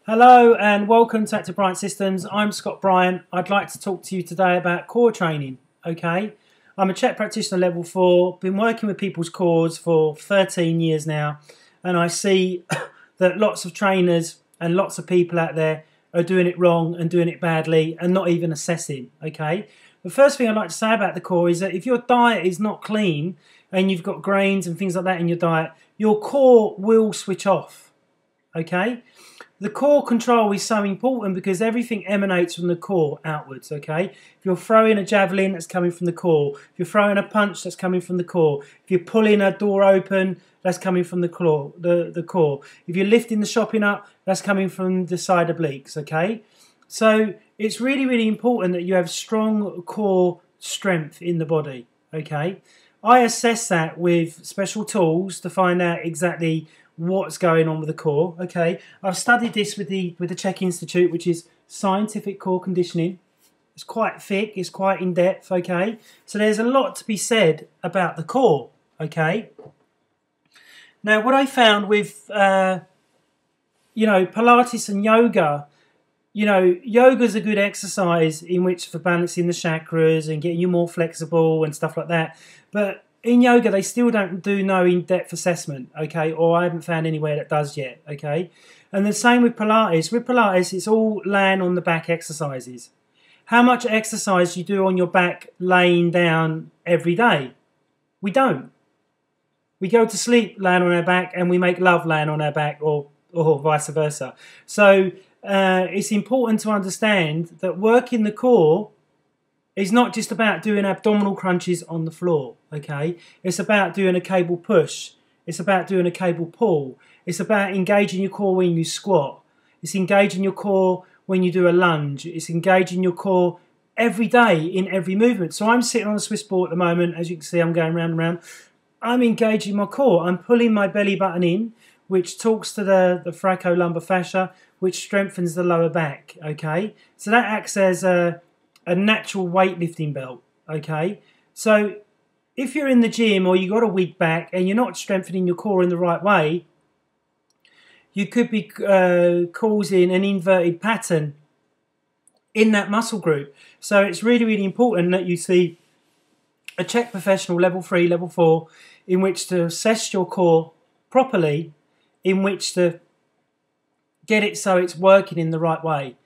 Hello and welcome to Bryant Systems. I'm Scott Bryant. I'd like to talk to you today about core training. Okay, I'm a C.H.E.K. Practitioner level 4. Been working with people's cores for 13 years now, and I see that lots of trainers and lots of people out there are doing it wrong and doing it badly and not even assessing. Okay, the first thing I'd like to say about the core is that if your diet is not clean and you've got grains and things like that in your diet, your core will switch off. Okay. The core control is so important because everything emanates from the core outwards, okay? If you're throwing a javelin, that's coming from the core. If you're throwing a punch, that's coming from the core. If you're pulling a door open, that's coming from the core. If you're lifting the shopping up, that's coming from the side obliques, okay? So it's really, really important that you have strong core strength in the body, okay? I assess that with special tools to find out exactly what's going on with the core. Okay, I've studied this with the C.H.E.K. Institute, which is scientific core conditioning. It's quite thick, it's quite in depth. Okay, so there's a lot to be said about the core. Okay, now what I found with Pilates and yoga, yoga's a good exercise in which for balancing the chakras and getting you more flexible and stuff like that, but in yoga, they still don't do no in-depth assessment, okay? Or I haven't found anywhere that does yet, okay? And the same with Pilates. With Pilates, it's all laying on the back exercises. How much exercise you do on your back laying down every day? We don't. We go to sleep laying on our back and we make love laying on our back, or vice versa. So it's important to understand that working the core is not just about doing abdominal crunches on the floor, okay? It's about doing a cable push. It's about doing a cable pull. It's about engaging your core when you squat. It's engaging your core when you do a lunge. It's engaging your core every day in every movement. So I'm sitting on a Swiss ball at the moment. As you can see, I'm going round and round. I'm engaging my core. I'm pulling my belly button in, which talks to the thoracolumbar fascia, which strengthens the lower back, okay? So that acts as a natural weightlifting belt, okay? So if you're in the gym or you got a weak back and you're not strengthening your core in the right way, you could be causing an inverted pattern in that muscle group. So it's really, really important that you see a C.H.E.K. professional level 3, level 4, in which to assess your core properly, in which to get it so it's working in the right way.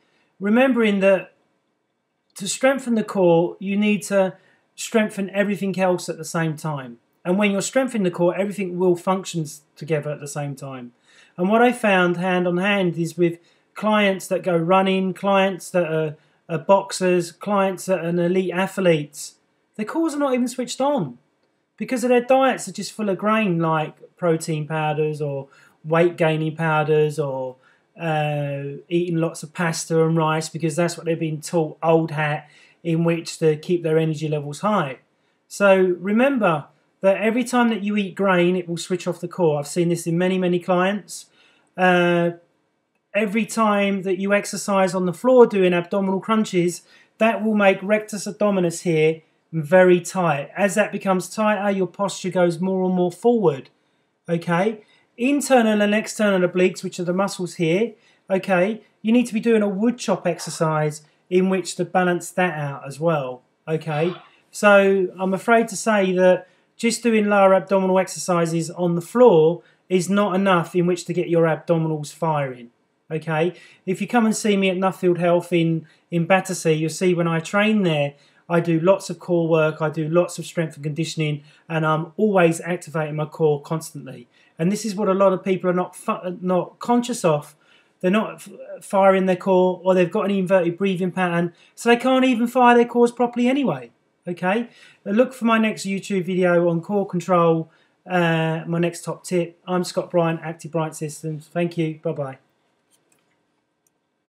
Remembering that to strengthen the core, you need to strengthen everything else at the same time. And when you're strengthening the core, everything will function together at the same time. And what I found hand on hand is with clients that go running, clients that are boxers, clients that are elite athletes, their cores are not even switched on because of their diets are just full of grain, like protein powders or weight gaining powders, or eating lots of pasta and rice because that's what they've been taught, old hat, in which to keep their energy levels high. So remember that every time that you eat grain, it will switch off the core. I've seen this in many, many clients. Every time that you exercise on the floor doing abdominal crunches, that will make rectus abdominis here very tight. As that becomes tighter, your posture goes more and more forward, okay? Internal and external obliques, which are the muscles here, okay, you need to be doing a wood chop exercise in which to balance that out as well, okay? So I'm afraid to say that just doing lower abdominal exercises on the floor is not enough in which to get your abdominals firing, okay? If you come and see me at Nuffield Health in Battersea, you'll see when I train there, I do lots of core work, I do lots of strength and conditioning, and I'm always activating my core constantly. And this is what a lot of people are not conscious of. They're not firing their core, or they've got an inverted breathing pattern, so they can't even fire their cores properly anyway. Okay? Look for my next YouTube video on core control, my next top tip. I'm Scott Bryant, Active Bryant Systems. Thank you. Bye-bye.